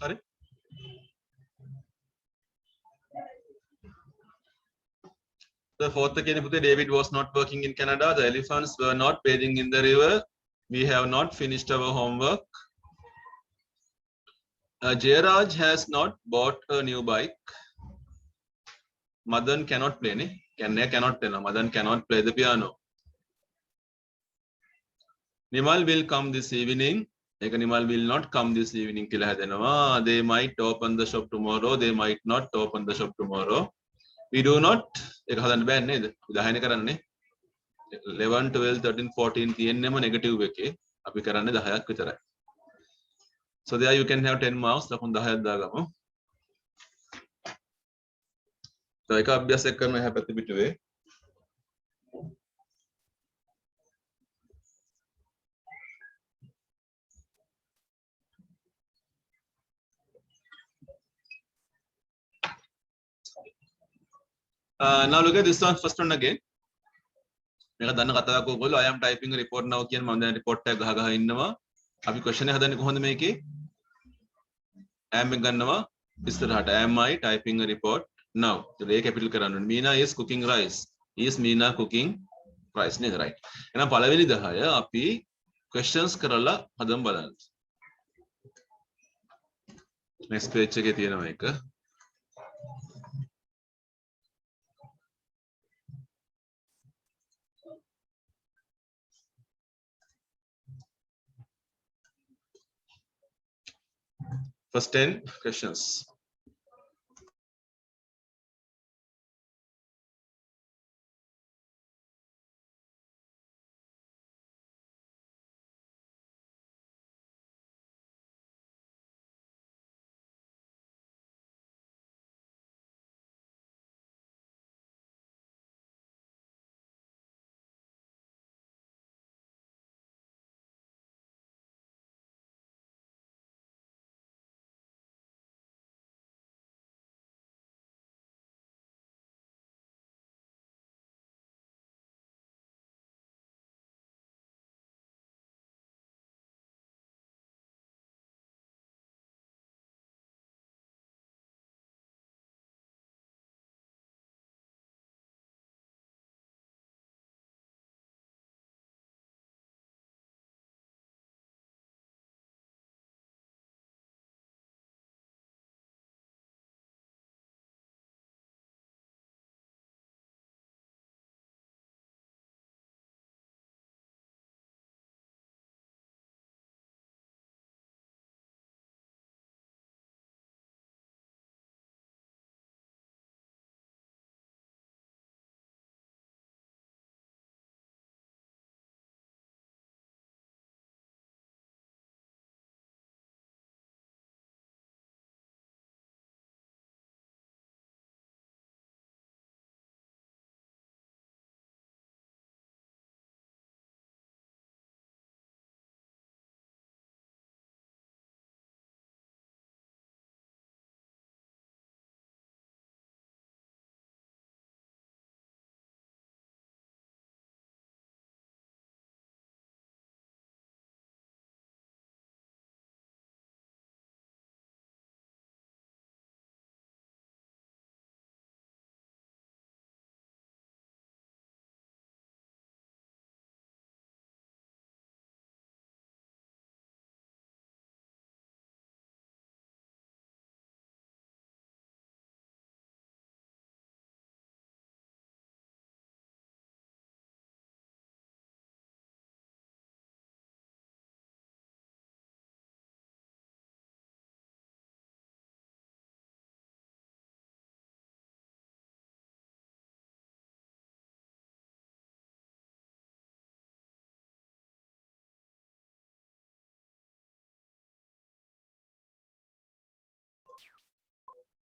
Sorry. The fourth David was not working in Canada. The elephants were not bathing in the river. We have not finished our homework. Jairaj has not bought a new bike. Madan cannot play. Cannot play. Madan cannot play the piano. Nimal will come this evening. Nimal will not come this evening. They might open the shop tomorrow. They might not open the shop tomorrow. We do not. 11, 12, 13, 14 තියෙන්නම negative එකේ අපි කරන්නේ 10ක් විතරයි. So there you can have 10 marks. ලකුණු 10ක් දාගමු. So එක අභ්‍යාසයක් කරන එහා පැත්තේ පිටුවේ. Now look at this one, first one again. මේක දන්න කතාවක් ඔයගොල්ලෝ I am typing a report now කියන මම දැන් report එක ගහ ඉන්නවා. අපි question එක හදන්නේ කොහොමද මේකේ? am එක ගන්නවා ඉස්සරහට am I typing a report now. A capital කරන්න ඕනේ. Meena is cooking rice. Is Meena cooking rice නේද? right. එහෙනම් පළවෙනි 10 අපි questions කරලා හදමු බලන්න. next page එකේ තියෙනවා එක. First 10 questions.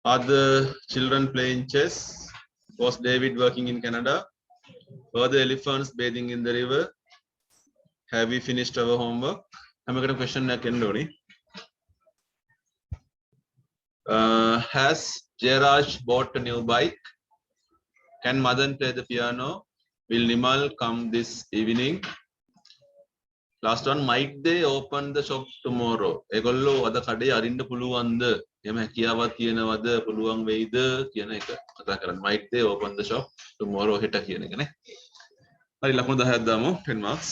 Are the children playing chess? Was David working in Canada? Were the elephants bathing in the river? Have we finished our homework? I'm going to question Kendori. Has Jairaj bought a new bike? Can Madan play the piano? Will Nimal come this evening? Last one, might they open the shop tomorrow? ඒගොල්ලෝ අද කඩේ අරින්න පුළුවන්ද? එහෙම හැකියාවක් තියෙනවද? පුළුවන් වෙයිද කියන එක කතා කරන්නේ. Might they open the shop tomorrow හෙට කියන එක නේ. හරි ලකුණු 10ක් දාමු 10 marks.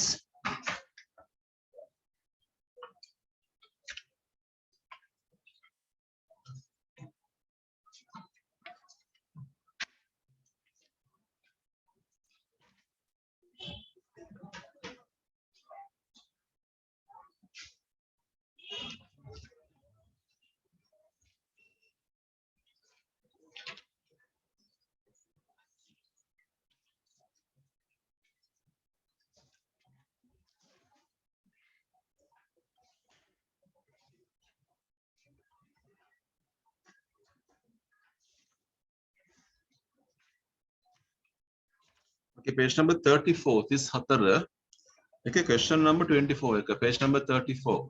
Okay, page number 34. This hatara. Okay, question number 24. Okay, page number 34.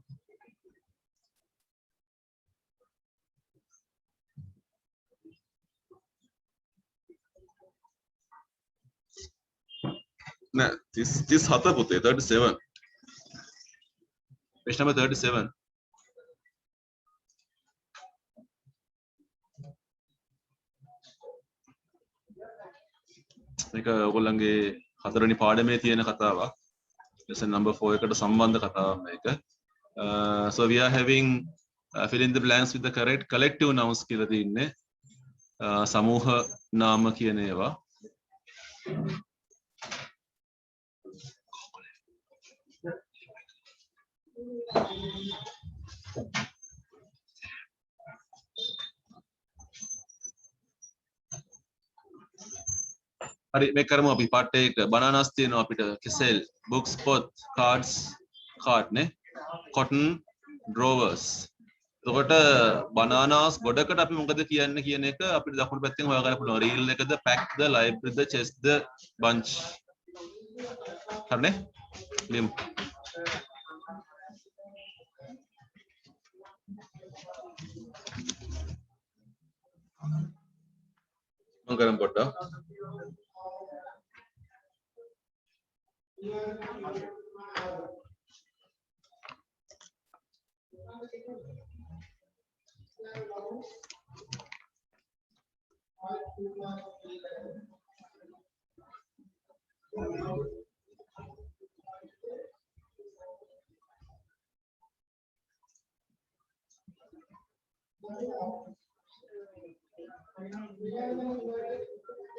Nah, this hatara pute 37. Page number 37. මේක ඔයගොල්ලන්ගේ හතරවෙනි පාඩමේ තියෙන කතාවක්. lesson number 4 එකට සම්බන්ධ කතාවක් මේක. So we are having fill in the blanks with the correct collective nouns කියලා තියෙන්නේ. සමූහ නාම කියන ඒවා. හරි මේක කරමු අපි part 1 bananas තියෙනවා අපිට කෙසෙල් books pot cards card නේ cotton drawers එතකොට bananas ගොඩකට අපි මොකද කියන්නේ කියන එක අපිට දකුණු පැත්තෙන් හොයාගන්න පුළුවන් reel එකද pack ද library ද chest ද bunch හරිනේ ලියමු මම කරමු පොඩ්ඩක්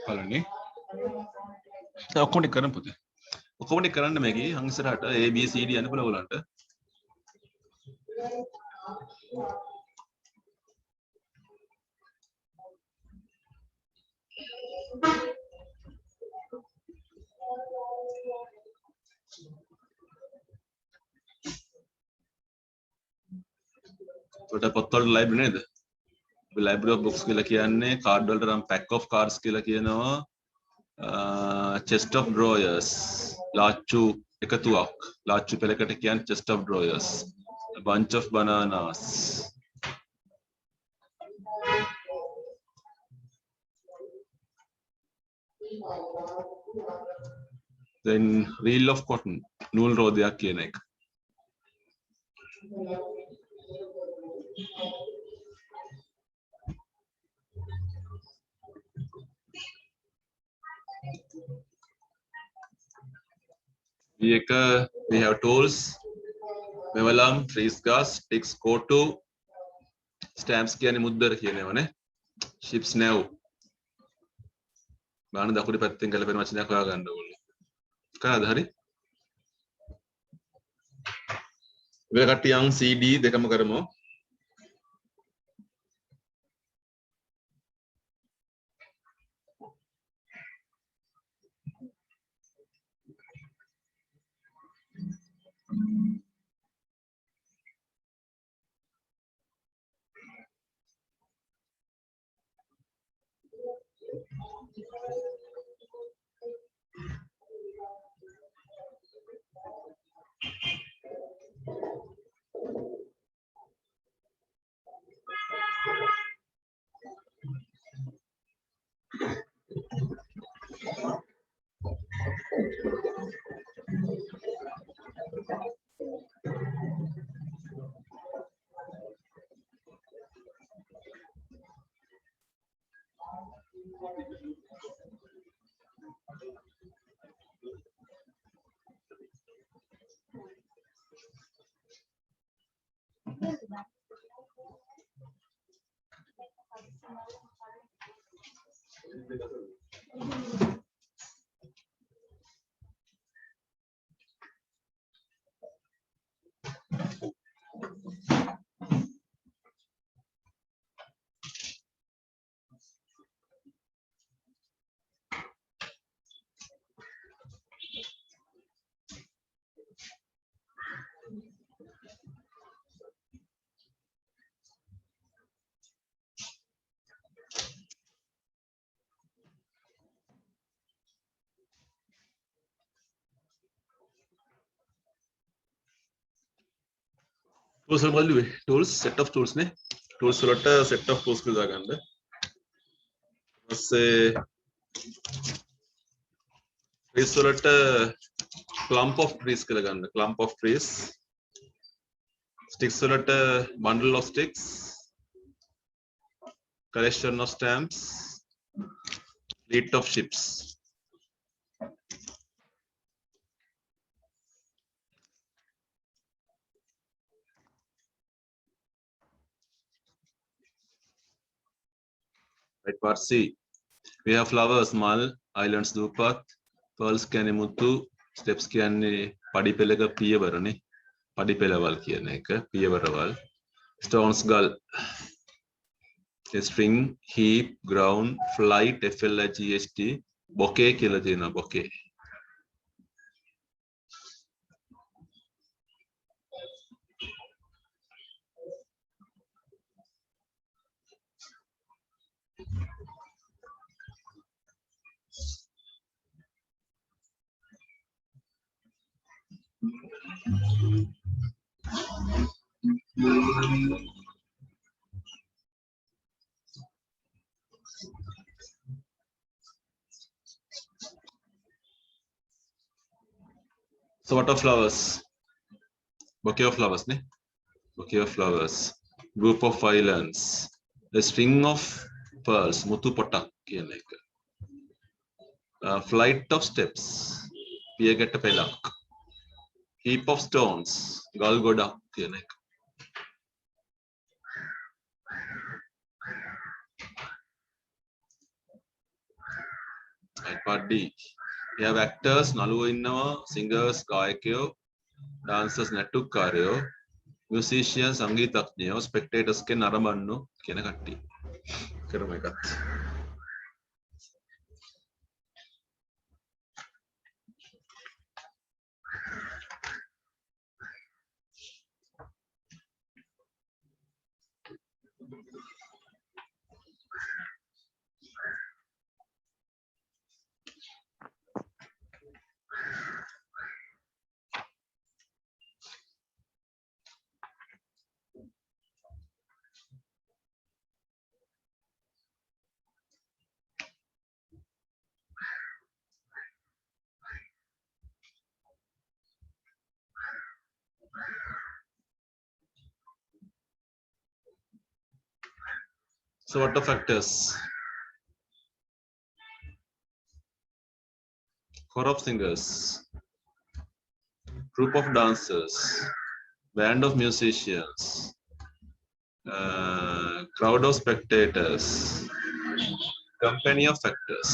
බලන්නේ ඔක්කොම ටික කරමු පුතේ ඔක්කොම ටික කරන්න මේකේ හං ඉස්සරහට A B C D යන්න පුළුවන් ඔයගලන්ට ඔකට පොත්වල ලයිබ්‍රරි නේද library of books කියලා කියන්නේ card වලට නම් pack of cards කියලා කියනවා chest of drawers ලාච්චු එකතුවක් ලාච්චු පෙළකට කියන්නේ chest of drawers a bunch of bananas then reel of cotton නූල් රෝදයක් කියන එක we have tools mevalam trees gas ticks kotu stamps කියන්නේ මුද්දර කියනේවා නේ ships nav බාන දකුණු පැත්තෙන් ගලපෙන වචනයක් හොයාගන්න ඕනේ කරාද හරි ඉවර කට්ටියන් CD දෙකම කරමු tools බලුවේ tools set of tools නේ tools වලට set of tools කියලා දාගන්න ඊපස්සේ trees වලට clump of trees කියලා ගන්න clump of trees sticks වලට bundle of sticks collection of stamps fleet of ships right part C we have flowers mal islands dupath pearls කියන්නේ මුතු steps කියන්නේ පඩි පෙළක පියවරනේ පඩි පෙළවල් කියන එක පියවරවල් stones ගල් string heap ground flight flight bouquet කියලා තියෙනවා bouquet So what are flowers? Bouquet of flowers, ne? Bouquet of flowers. Group of islands. A string of pearls. Mutu potak කියන එක. Flight of steps. පියගැට පෙළක්. Heap of stones. ගල් ගොඩක් කියන එක. Right, part D. We have actors, නළුවෝ ඉන්නවා, singers, ගායකයෝ, dancers, නැට්ටුකාරයෝ, musicians, සංගීතඥයෝ, spectators කියන නරඹන්නු කියන කට්ටිය. කරමු එකත්. So what are factors? Choir of singers, group of dancers, band of musicians, crowd of spectators, company of factors.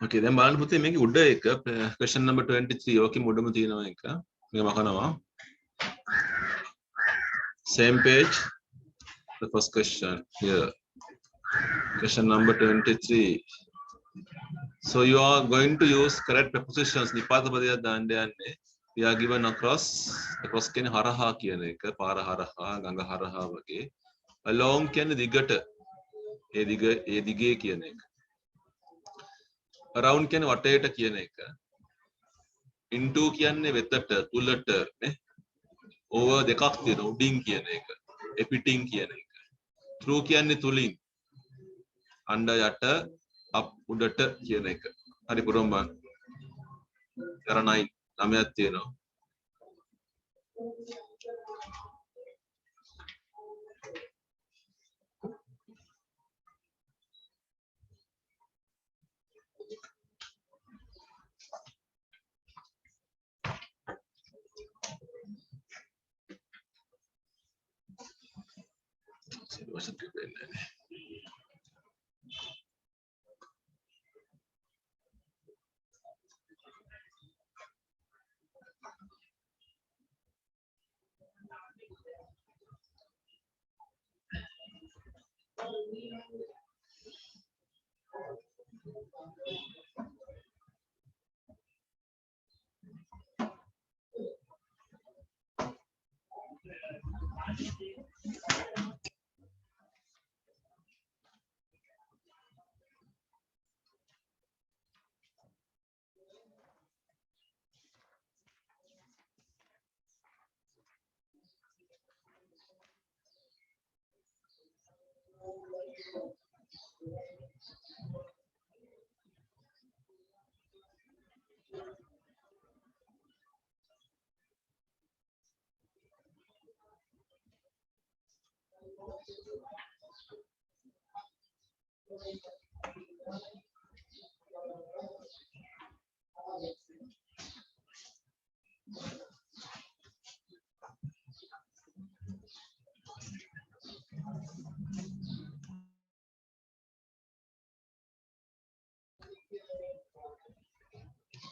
Okay, දැන් බලන්න පුතේ මේකේ උඩ එක question number 23 ඕකේ මුඩම තියෙනවා එක. මේක මකනවා. Same page. The first question here. Question number 23. So you are going to use correct prepositions. නිපාත පදයක් දාන්න යන්නේ. We are given across කියන්නේ හරහා කියන එක. පාර හරහා, ගඟ හරහා වගේ. Along කියන්නේ දිගට. ඒ දිගේ කියන එක. Around කියන්නේ වටේට කියන එක. Into කියන්නේ වෙතට, තුලට නේ. Over දෙකක් තියෙනවා. උඩින් කියන එක. එපිටින් කියන එක. Through කියන්නේ තුලින්. Under යට, up උඩට කියන එක. හරි පුරොම් බලන්න. කර 9ක් තියෙනවා.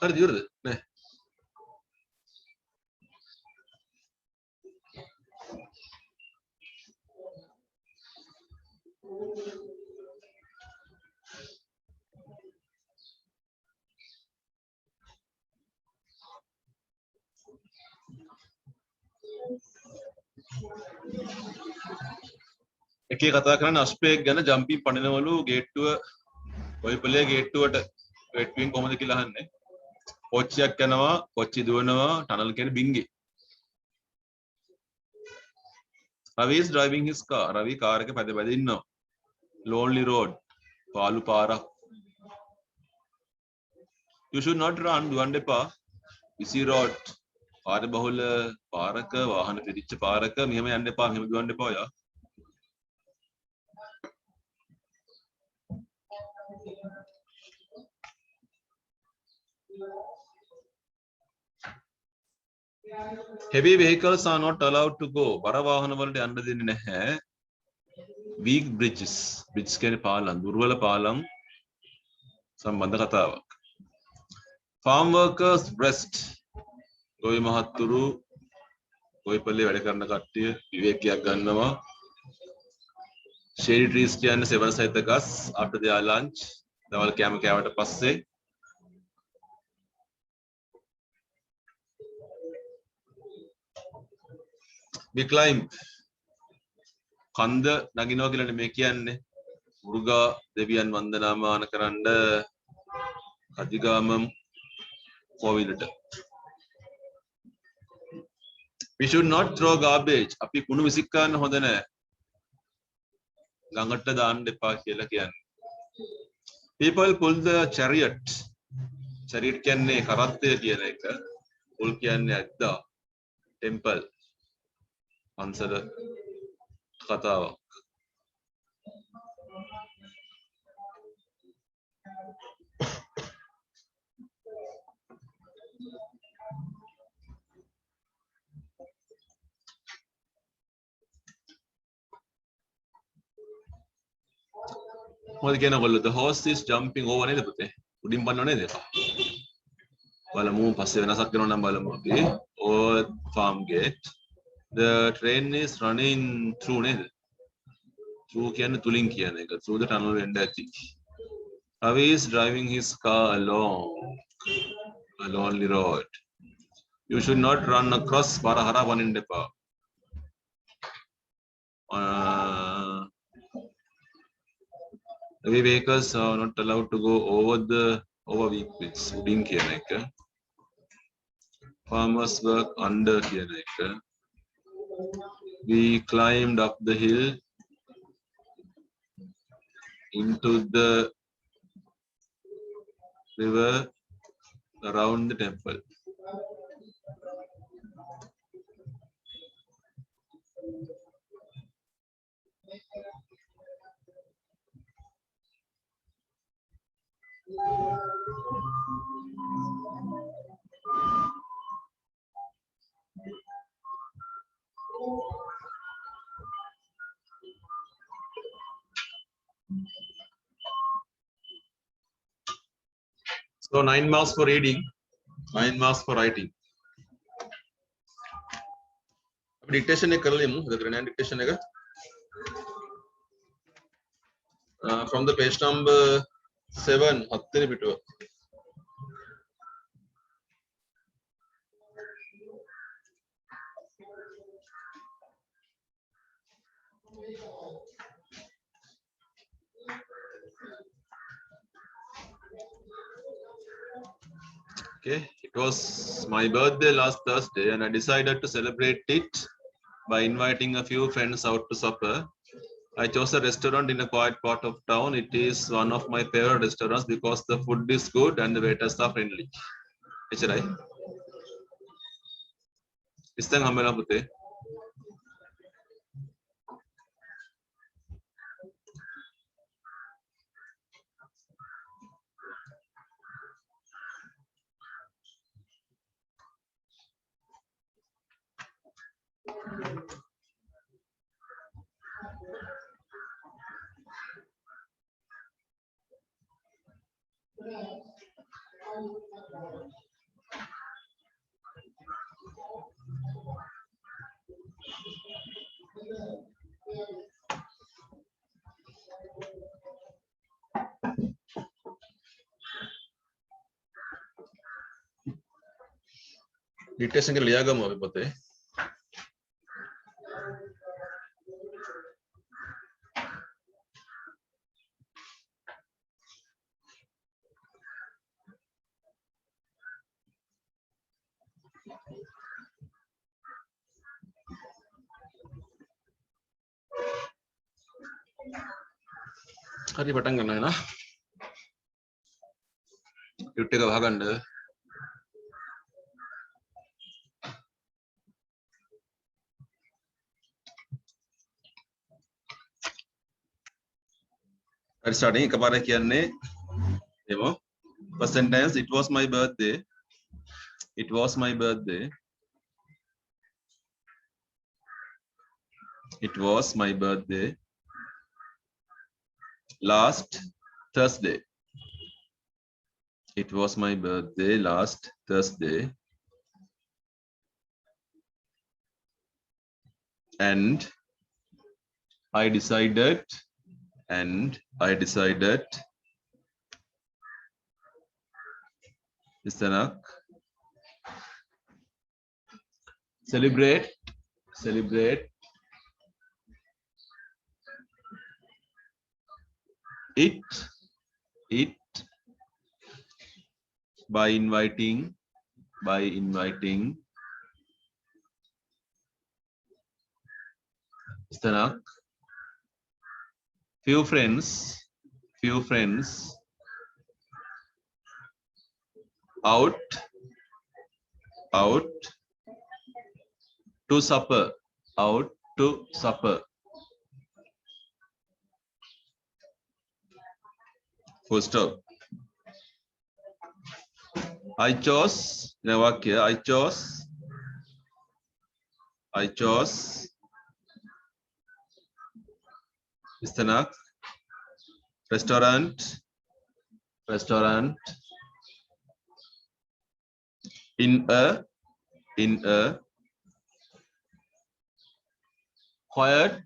හරි දියුරද නෑ එකේ කතා කරන්නේ අස්පේක් ගැන ජම්පින් පනිනවලු ගේට්ටුව ඔය පොලේ ගේට්ටුවට වෙට්වින් කොහමද කියලා අහන්නේ කොච්චියක් යනවා කොච්චි දුවනවා ටනල් කියන්නේ බින්ගේ Ravi is driving his car Ravi car එක පැද පැද ඉන්නවා lonely road පාළු පාරක් you should not run දුවන්න එපා busy road පාර බහුල පාරක වාහන පිරිච්ච පාරක මෙහෙම යන්න එපා මෙහෙම දුවන්න එපා යා heavy vehicles are not allowed to go බර වාහන වලට යන්න දෙන්නේ නැහැ weak bridges කියන්නේ පාලම් දුර්වල පාලම් සම්බන්ධ කතාවක් farm workers rest ගොවි මහත්තුරු ගොවි පල්ලේ වැඩ කරන කට්ටිය විවේකයක් ගන්නවා shady trees කියන්නේ සෙවන සහිත ගස් after their lunch දවල් කෑම කෑවට පස්සේ we climb කන්ද නගිනවා කියලා නෙමෙයි කියන්නේ මුර්ගා දෙවියන් වන්දනාමාන කරන්න කදිගාමම් කෝවිලට we should not throw garbage අපි කුණු විසිකන්න හොඳ නැහැ ගඟට දාන්න එපා කියලා කියන්නේ people pull the chariot කියන්නේ කරත්තය කියන එක pull කියන්නේ ඇද්දා temple පන්සල කතාවක් මොකද කියන ඔයගොල්ලෝ the horse is jumping over නේද පුතේ උඩින් පන්නව නේද එක බලමු පස්සේ වෙනසක් වෙනවා නම් බලමු අපි or farm gate the train is running through නේද through කියන්නේ තුලින් කියන එක through the tunnel වෙන්න ඇති Ravi is driving his car along a lonely road you should not run across පාර හරහා වනින්න එපා heavy vehicles are not allowed to go over weak bridges උඩින් කියන එක farmers work under කියන එක we climbed up the hill into the river around the temple So 9 marks for reading, 9 marks for writing. Dictation एक कर लें मुझे करना है dictation है from the page number 7 हत्ते ने बिटो Okay, it was my birthday last Thursday and I decided to celebrate it by inviting a few friends out to supper. I chose a restaurant in a quiet part of town. It is one of my favorite restaurants because the food is good and the waiters are friendly. Is it right? इस तरह हमें ना होते detection के लिया गया मुझे पता है हरी बटन करना है ना ड्यूटी का भाग अंडर starting कबारे किया ने demo first sentence it was my birthday it was my birthday it was my birthday last Thursday it was my birthday last Thursday and I decided Istanak celebrate it by inviting Istanak few friends out to supper full stop I chose Istanak restaurant in a quiet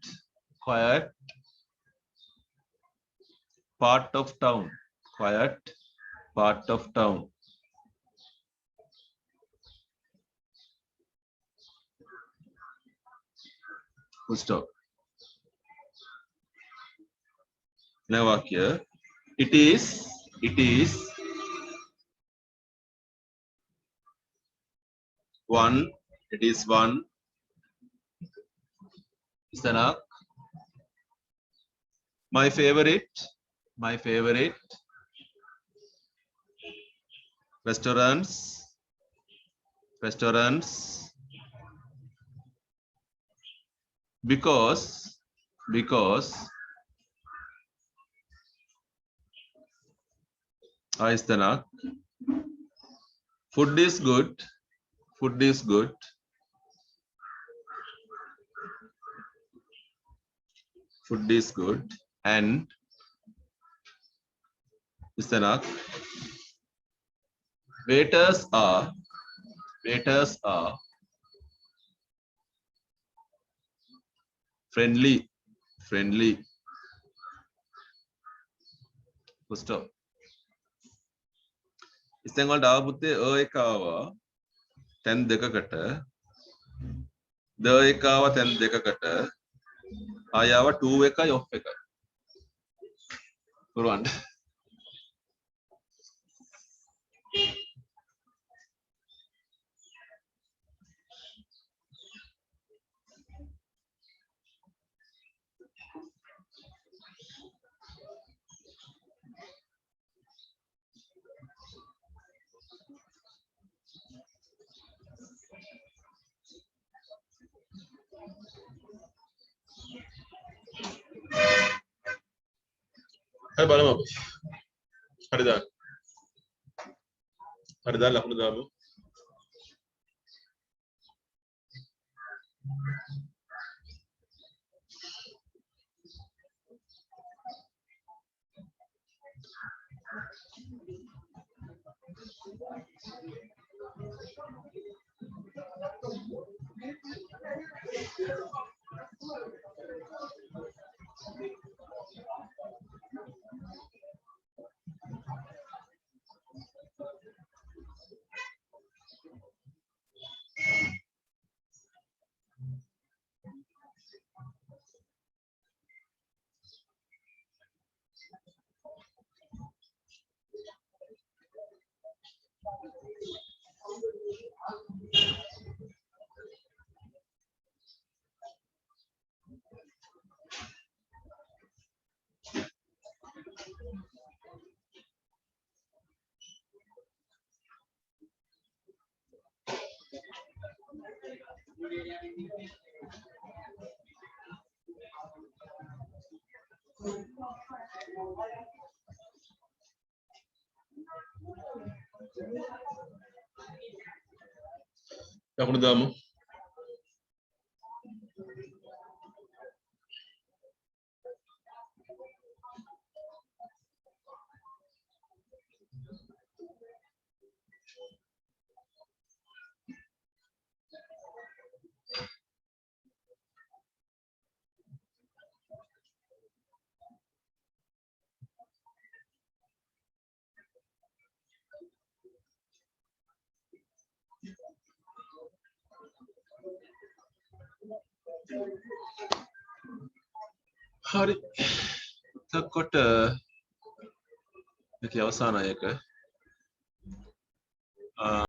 part of town full stop now here it is one Istanak my favorite restaurants because Istanak food is good and Istanak waiters are friendly full stop ඉතින් වලට ආව පුතේ එක ආවා තැන් දෙකකට එක ආවා තැන් දෙකකට ආය ආව 2 එකයි off එකයි පුරවන්න හරි බලමු අපි හරි දාන්න ලකුණු දාමු ලකුණු දාමු හරි එතකොට මේකේ අවසාන එක